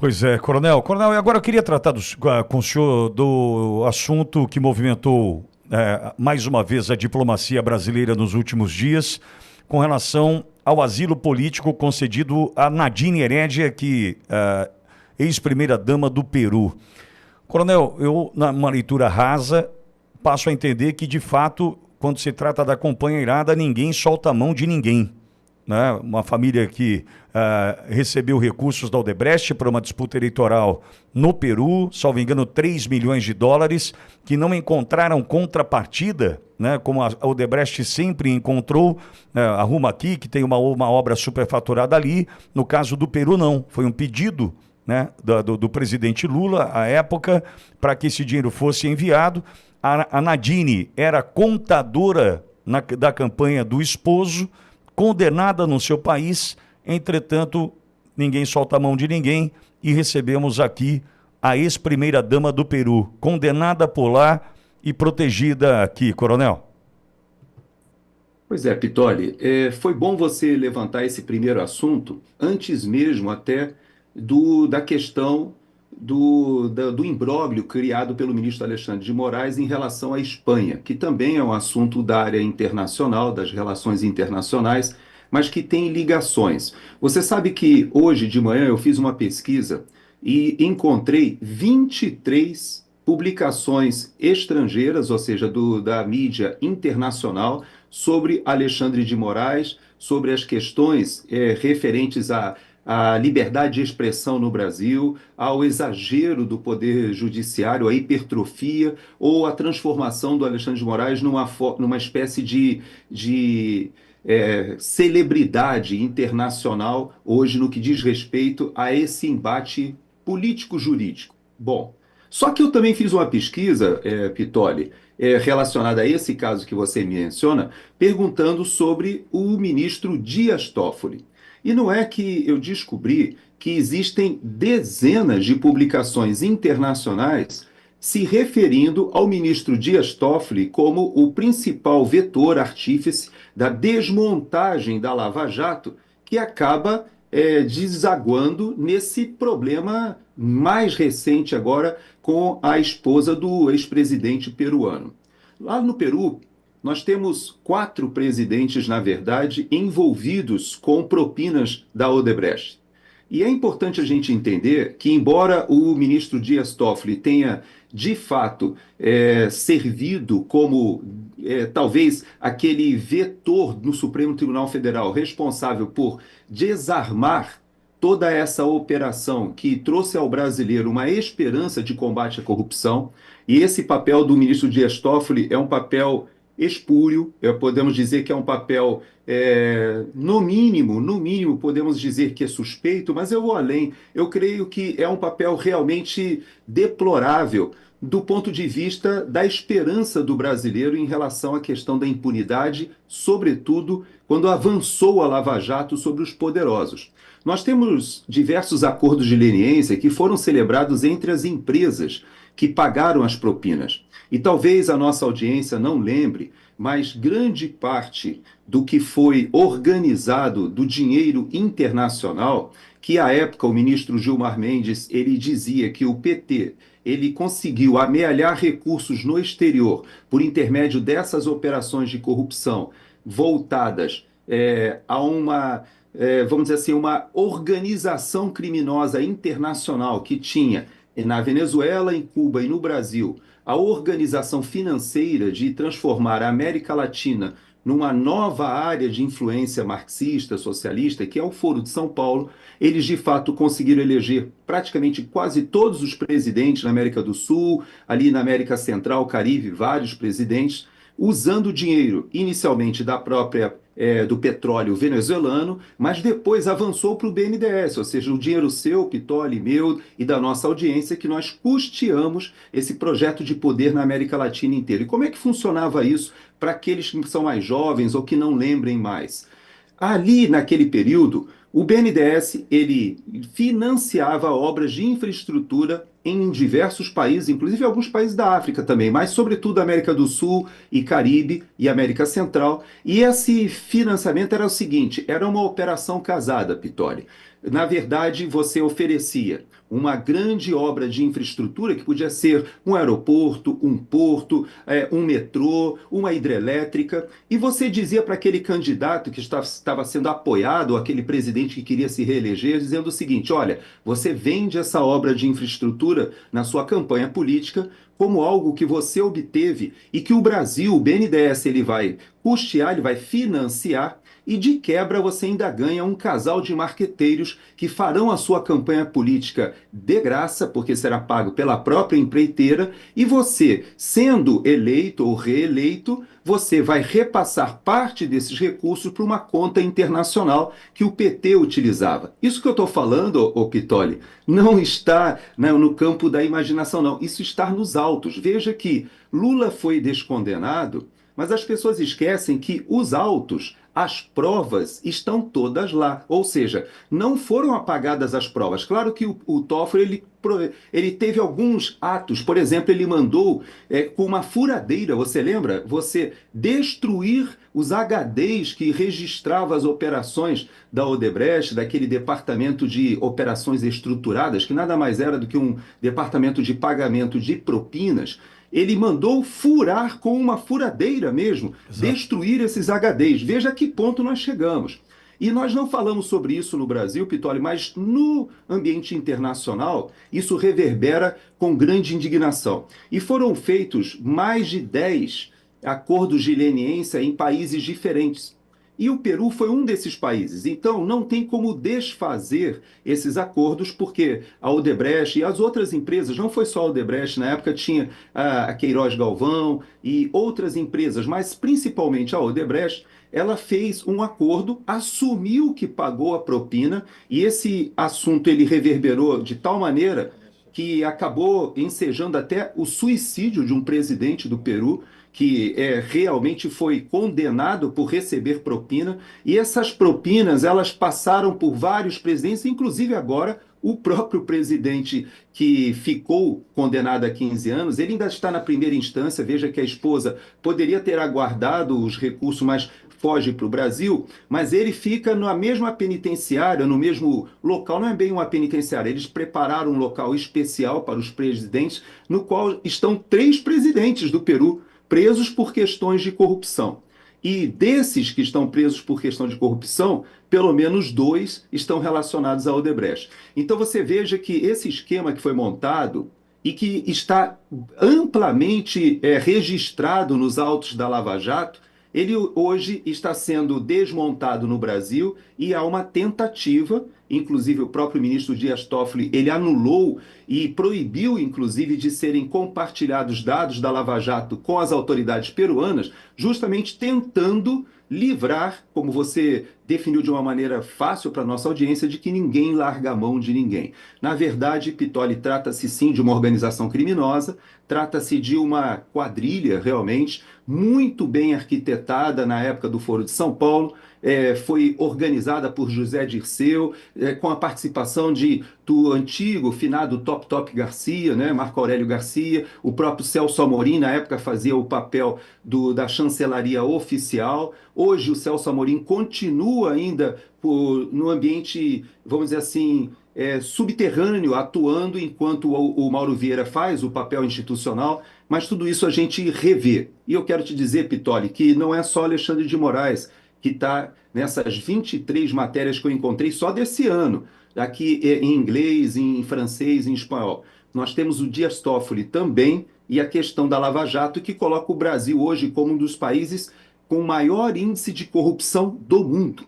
Pois é, Coronel. Coronel, e agora eu queria tratar com o senhor do assunto que movimentou mais uma vez a diplomacia brasileira nos últimos dias, com relação ao asilo político concedido a Nadine Heredia, ex-primeira-dama do Peru. Coronel, eu, numa leitura rasa, passo a entender que, de fato, quando se trata da companheirada, ninguém solta a mão de ninguém, né? Uma família que recebeu recursos da Odebrecht para uma disputa eleitoral no Peru, salvo engano, 3 milhões de dólares, que não encontraram contrapartida, né? Como a Odebrecht sempre encontrou, arruma aqui, que tem uma obra superfaturada ali. No caso do Peru, não. Foi um pedido, né, do presidente Lula, à época, para que esse dinheiro fosse enviado. A Nadine era contadora da campanha do esposo, condenada no seu país. Entretanto, ninguém solta a mão de ninguém e recebemos aqui a ex-primeira-dama do Peru, condenada por lá e protegida aqui, Coronel. Pois é, Pitoli, foi bom você levantar esse primeiro assunto, antes mesmo até da questão do imbróglio criado pelo ministro Alexandre de Moraes em relação à Espanha, que também é um assunto da área internacional, das relações internacionais, mas que tem ligações. Você sabe que hoje de manhã eu fiz uma pesquisa e encontrei 23 publicações estrangeiras, ou seja, da mídia internacional, sobre Alexandre de Moraes, sobre as questões referentes à liberdade de expressão no Brasil, ao exagero do poder judiciário, à hipertrofia, ou à transformação do Alexandre de Moraes numa espécie de celebridade internacional, hoje no que diz respeito a esse embate político-jurídico. Bom, só que eu também fiz uma pesquisa, Pitoli, relacionada a esse caso que você menciona, perguntando sobre o ministro Dias Toffoli. E não é que eu descobri que existem dezenas de publicações internacionais se referindo ao ministro Dias Toffoli como o principal vetor artífice da desmontagem da Lava Jato, que acaba desaguando nesse problema mais recente agora com a esposa do ex-presidente peruano. Lá no Peru, nós temos 4 presidentes, na verdade, envolvidos com propinas da Odebrecht. E é importante a gente entender que, embora o ministro Dias Toffoli tenha, de fato, servido como, talvez, aquele vetor no Supremo Tribunal Federal responsável por desarmar toda essa operação que trouxe ao brasileiro uma esperança de combate à corrupção, e esse papel do ministro Dias Toffoli é um papel espúrio, podemos dizer que é um papel, no mínimo, podemos dizer que é suspeito, mas eu vou além. Eu creio que é um papel realmente deplorável do ponto de vista da esperança do brasileiro em relação à questão da impunidade, sobretudo quando avançou a Lava Jato sobre os poderosos. Nós temos diversos acordos de leniência que foram celebrados entre as empresas que pagaram as propinas. E talvez a nossa audiência não lembre, mas grande parte do que foi organizado do dinheiro internacional, que à época o ministro Gilmar Mendes ele dizia que o PT ele conseguiu amealhar recursos no exterior por intermédio dessas operações de corrupção voltadas a uma, vamos dizer assim, uma organização criminosa internacional que tinha na Venezuela, em Cuba e no Brasil a organização financeira de transformar a América Latina numa nova área de influência marxista, socialista, que é o Foro de São Paulo. Eles, de fato, conseguiram eleger praticamente quase todos os presidentes na América do Sul, ali na América Central, Caribe, vários presidentes, usando dinheiro inicialmente do petróleo venezuelano, mas depois avançou para o BNDES, ou seja, o dinheiro seu, Pitoli, meu e da nossa audiência, que nós custeamos esse projeto de poder na América Latina inteira. E como é que funcionava isso para aqueles que são mais jovens ou que não lembrem mais? Ali, naquele período, o BNDES ele financiava obras de infraestrutura em diversos países, inclusive alguns países da África também, mas sobretudo América do Sul e Caribe e América Central. E esse financiamento era o seguinte, era uma operação casada, Pitoli. Na verdade, você oferecia uma grande obra de infraestrutura que podia ser um aeroporto, um porto, um metrô, uma hidrelétrica, e você dizia para aquele candidato que estava sendo apoiado, aquele presidente que queria se reeleger, dizendo o seguinte: olha, você vende essa obra de infraestrutura na sua campanha política como algo que você obteve e que o Brasil, o BNDES, ele vai custear, ele vai financiar, e de quebra você ainda ganha um casal de marqueteiros que farão a sua campanha política de graça, porque será pago pela própria empreiteira, e você, sendo eleito ou reeleito, você vai repassar parte desses recursos para uma conta internacional que o PT utilizava. Isso que eu estou falando, ô Pitoli, não está, né, no campo da imaginação, não. Isso está nos autos. Veja que Lula foi descondenado, mas as pessoas esquecem que os autos, as provas estão todas lá. Ou seja, não foram apagadas as provas. Claro que o Toffoli ele teve alguns atos. Por exemplo, ele mandou com uma furadeira, você lembra? Você destruir os HDs que registravam as operações da Odebrecht, daquele departamento de operações estruturadas, que nada mais era do que um departamento de pagamento de propinas. Ele mandou furar com uma furadeira mesmo, Exato. destruir esses HDs. Veja a que ponto nós chegamos. E nós não falamos sobre isso no Brasil, Pitoli, mas no ambiente internacional, isso reverbera com grande indignação. E foram feitos mais de 10 acordos de leniência em países diferentes. E o Peru foi um desses países. Então, não tem como desfazer esses acordos, porque a Odebrecht e as outras empresas, não foi só a Odebrecht, na época tinha a Queiroz Galvão e outras empresas, mas principalmente a Odebrecht, ela fez um acordo, assumiu que pagou a propina, e esse assunto ele reverberou de tal maneira que acabou ensejando até o suicídio de um presidente do Peru, que realmente foi condenado por receber propina, e essas propinas elas passaram por vários presidentes, inclusive agora o próprio presidente que ficou condenado a 15 anos, ele ainda está na primeira instância. Veja que a esposa poderia ter aguardado os recursos, mas foge para o Brasil, mas ele fica na mesma penitenciária, no mesmo local. Não é bem uma penitenciária, eles prepararam um local especial para os presidentes, no qual estão 3 presidentes do Peru presos por questões de corrupção. E desses que estão presos por questão de corrupção, pelo menos 2 estão relacionados à Odebrecht. Então você veja que esse esquema que foi montado e que está amplamente registrado nos autos da Lava Jato, ele hoje está sendo desmontado no Brasil, e há uma tentativa, inclusive o próprio ministro Dias Toffoli, ele anulou e proibiu, inclusive, de serem compartilhados dados da Lava Jato com as autoridades peruanas, justamente tentando livrar, como você definiu de uma maneira fácil para a nossa audiência, de que ninguém larga a mão de ninguém. Na verdade, Pitoli, trata-se sim de uma organização criminosa, trata-se de uma quadrilha realmente muito bem arquitetada na época do Foro de São Paulo. Foi organizada por José Dirceu, com a participação do antigo finado Top Garcia, né, Marco Aurélio Garcia, o próprio Celso Amorim, na época fazia o papel da chancelaria oficial. Hoje o Celso Amorim continua ainda no ambiente, vamos dizer assim, subterrâneo, atuando, enquanto o Mauro Vieira faz o papel institucional, mas tudo isso a gente revê. E eu quero te dizer, Pitoli, que não é só Alexandre de Moraes que está nessas 23 matérias que eu encontrei só desse ano, aqui em inglês, em francês, em espanhol. Nós temos o Dias Toffoli também, e a questão da Lava Jato, que coloca o Brasil hoje como um dos países com maior índice de corrupção do mundo.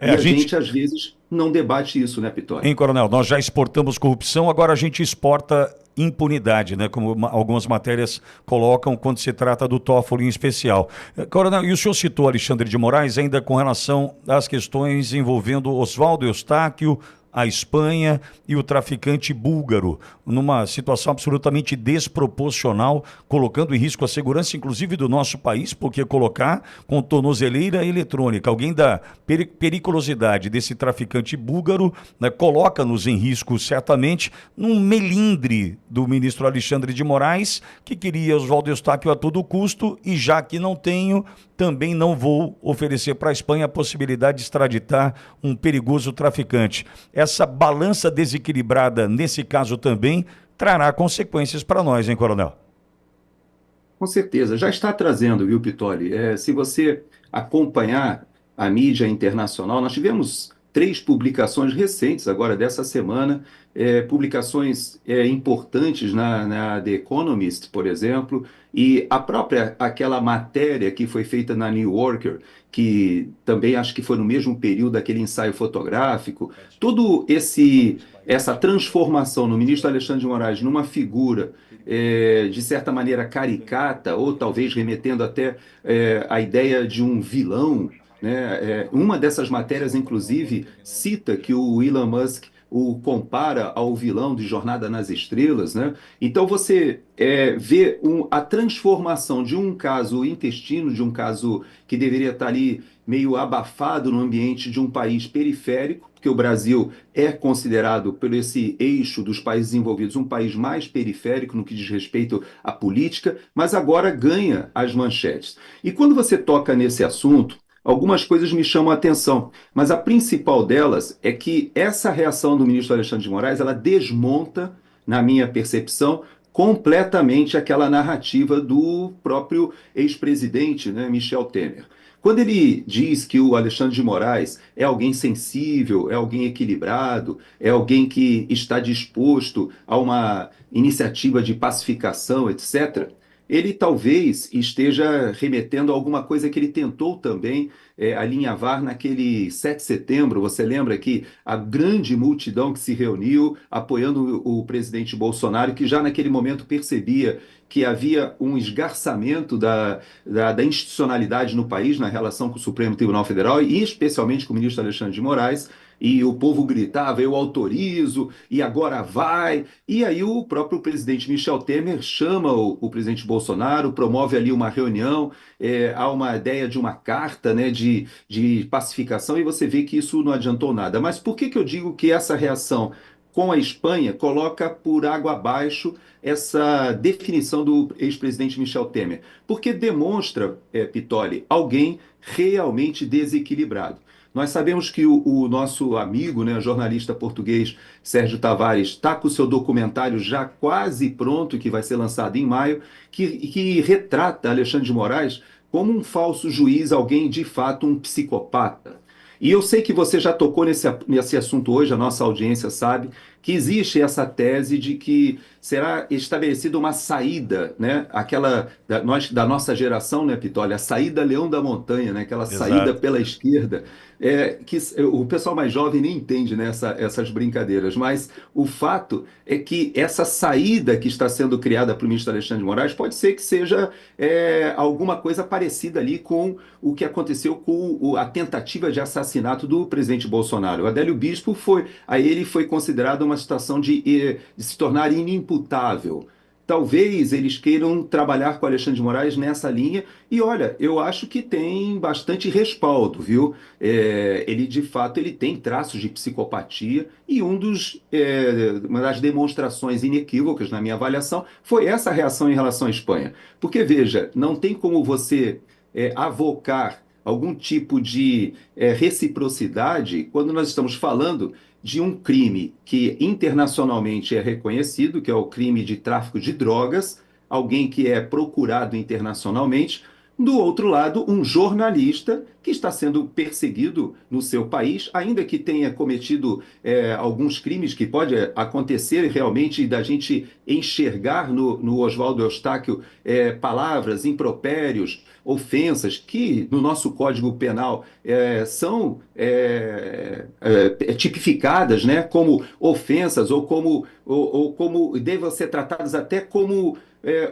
E a gente, às vezes, não debate isso, né, Pitoli? Hein, Coronel, nós já exportamos corrupção, agora a gente exporta impunidade, né? Como algumas matérias colocam quando se trata do Toffoli em especial. Coronel, e o senhor citou Alexandre de Moraes ainda com relação às questões envolvendo Oswaldo Eustáquio, a Espanha e o traficante búlgaro, numa situação absolutamente desproporcional, colocando em risco a segurança, inclusive, do nosso país, porque colocar com tornozeleira eletrônica alguém da periculosidade desse traficante búlgaro, né, coloca-nos em risco, certamente, num melindre do ministro Alexandre de Moraes, que queria Oswaldo Eustáquio a todo custo, e já que não tenho, também não vou oferecer para a Espanha a possibilidade de extraditar um perigoso traficante. essa balança desequilibrada, nesse caso também, trará consequências para nós, hein, Coronel? Com certeza, já está trazendo, viu, Pitoli? Se você acompanhar a mídia internacional, nós tivemos três publicações recentes, agora dessa semana, publicações importantes na The Economist, por exemplo, e a própria, aquela matéria que foi feita na New Yorker, que também acho que foi no mesmo período daquele ensaio fotográfico, todo essa transformação no ministro Alexandre de Moraes numa figura de certa maneira caricata, ou talvez remetendo até à ideia de um vilão, né? Uma dessas matérias, inclusive, cita que o Elon Musk o compara ao vilão de Jornada nas Estrelas, né? Então você vê a transformação de um caso intestino, de um caso que deveria estar ali meio abafado no ambiente de um país periférico, porque o Brasil é considerado, por esse eixo dos países envolvidos, um país mais periférico no que diz respeito à política, mas agora ganha as manchetes. E quando você toca nesse assunto, algumas coisas me chamam a atenção, mas a principal delas é que essa reação do ministro Alexandre de Moraes, ela desmonta, na minha percepção, completamente aquela narrativa do próprio ex-presidente, né, Michel Temer. Quando ele diz que o Alexandre de Moraes é alguém sensível, é alguém equilibrado, é alguém que está disposto a uma iniciativa de pacificação, etc., ele talvez esteja remetendo a alguma coisa que ele tentou também alinhavar naquele 7 de setembro. Você lembra que a grande multidão que se reuniu apoiando o presidente Bolsonaro, que já naquele momento percebia que havia um esgarçamento da institucionalidade no país na relação com o Supremo Tribunal Federal e especialmente com o ministro Alexandre de Moraes, e o povo gritava, eu autorizo, e agora vai. E aí o próprio presidente Michel Temer chama o presidente Bolsonaro, promove ali uma reunião, há uma ideia de uma carta, né, de pacificação, e você vê que isso não adiantou nada. Mas por que eu digo que essa reação com a Espanha coloca por água abaixo essa definição do ex-presidente Michel Temer? Porque demonstra, Pitoli, alguém realmente desequilibrado. Nós sabemos que o nosso amigo, né, jornalista português Sérgio Tavares, está com o seu documentário já quase pronto, que vai ser lançado em maio, que retrata Alexandre de Moraes como um falso juiz, alguém de fato um psicopata. E eu sei que você já tocou nesse assunto hoje, a nossa audiência sabe, que existe essa tese de que será estabelecida uma saída, né? Aquela da nossa geração, né, Pitolli? A saída Leão da Montanha, né? Aquela saída Exato. pela esquerda. Que o pessoal mais jovem nem entende, né, essas brincadeiras, mas o fato é que essa saída que está sendo criada para o ministro Alexandre de Moraes pode ser que seja alguma coisa parecida ali com o que aconteceu com a tentativa de assassinato do presidente Bolsonaro. O Adélio Bispo ele foi considerado uma situação de se tornar inimputável. Talvez eles queiram trabalhar com Alexandre de Moraes nessa linha, e olha, eu acho que tem bastante respaldo, viu? Ele, de fato, ele tem traços de psicopatia, e uma das demonstrações inequívocas, na minha avaliação, foi essa reação em relação à Espanha. Porque, veja, não tem como você avocar algum tipo de reciprocidade quando nós estamos falando de um crime que internacionalmente é reconhecido, que é o crime de tráfico de drogas, alguém que é procurado internacionalmente. Do outro lado, um jornalista que está sendo perseguido no seu país, ainda que tenha cometido alguns crimes que pode acontecer realmente da gente enxergar no Oswaldo Eustáquio palavras, impropérios, ofensas que no nosso Código Penal são tipificadas, né, como ofensas ou como devem ser tratadas até como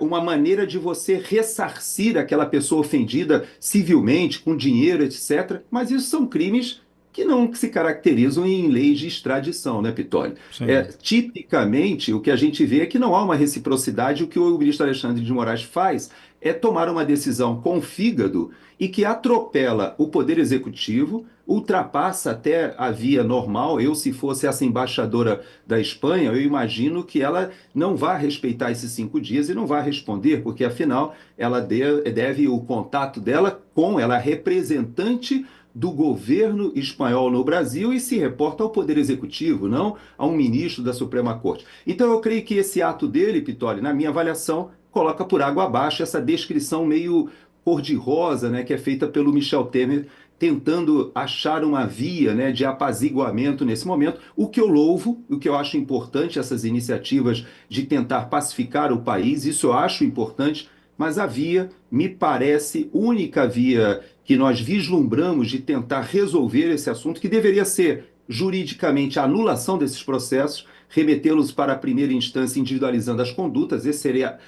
uma maneira de você ressarcir aquela pessoa ofendida civilmente, com dinheiro, etc. Mas isso são crimes que não se caracterizam em leis de extradição, né, Pitoli? Sim. Tipicamente, o que a gente vê é que não há uma reciprocidade. O que o ministro Alexandre de Moraes faz é tomar uma decisão com fígado e que atropela o Poder Executivo, ultrapassa até a via normal. Eu, se fosse essa embaixadora da Espanha, eu imagino que ela não vai respeitar esses 5 dias e não vai responder, porque afinal ela deve o contato dela com ela, é representante do governo espanhol no Brasil e se reporta ao Poder Executivo, não a um ministro da Suprema Corte. Então eu creio que esse ato dele, Pitoli, na minha avaliação, coloca por água abaixo essa descrição meio cor-de-rosa, né, que é feita pelo Michel Temer, tentando achar uma via, né, de apaziguamento nesse momento, o que eu louvo, o que eu acho importante, essas iniciativas de tentar pacificar o país, isso eu acho importante, mas a via, me parece, única via que nós vislumbramos de tentar resolver esse assunto, que deveria ser juridicamente a anulação desses processos, remetê-los para a primeira instância individualizando as condutas, esse seria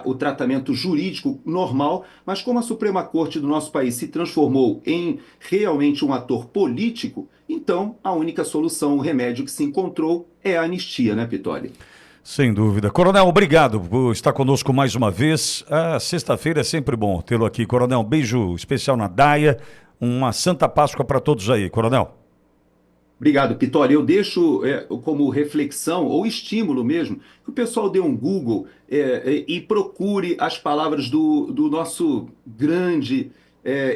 o tratamento jurídico normal, mas como a Suprema Corte do nosso país se transformou em realmente um ator político, então a única solução, o remédio que se encontrou é a anistia, né, Pitoli? Sem dúvida. Coronel, obrigado por estar conosco mais uma vez. A sexta-feira é sempre bom tê-lo aqui. Coronel, um beijo especial na Daia. Uma Santa Páscoa para todos aí, Coronel. Obrigado, Pitoli. Eu deixo como reflexão ou estímulo mesmo que o pessoal dê um Google e procure as palavras do nosso grande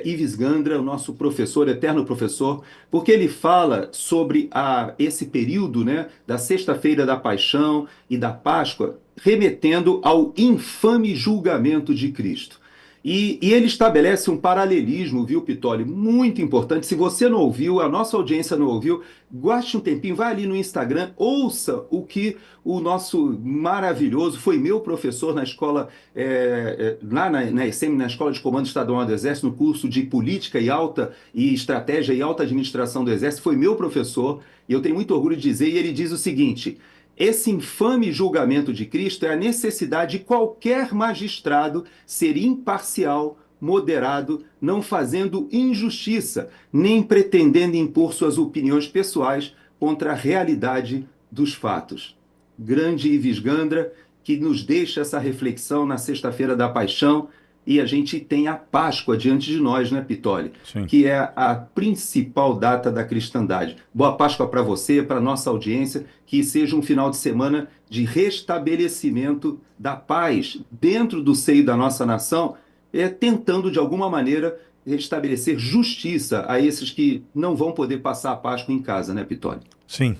Ives Gandra, o nosso professor, eterno professor, porque ele fala sobre esse período, né, da Sexta-feira da Paixão e da Páscoa, remetendo ao infame julgamento de Cristo. E ele estabelece um paralelismo, viu, Pitoli, muito importante. Se você não ouviu, a nossa audiência não ouviu, gaste um tempinho, vai ali no Instagram, ouça o que o nosso maravilhoso, foi meu professor na escola, lá na ESEM, na Escola de Comando Estadual do Exército, no curso de Política e Estratégia e Alta Administração do Exército, foi meu professor, e eu tenho muito orgulho de dizer, e ele diz o seguinte: esse infame julgamento de Cristo é a necessidade de qualquer magistrado ser imparcial, moderado, não fazendo injustiça, nem pretendendo impor suas opiniões pessoais contra a realidade dos fatos. Grande Ives Gandra, que nos deixa essa reflexão na Sexta-feira da Paixão, e a gente tem a Páscoa diante de nós, né, Pitoli? Sim. Que é a principal data da cristandade. Boa Páscoa para você, para nossa audiência, que seja um final de semana de restabelecimento da paz dentro do seio da nossa nação, tentando de alguma maneira restabelecer justiça a esses que não vão poder passar a Páscoa em casa, né, Pitoli? Sim.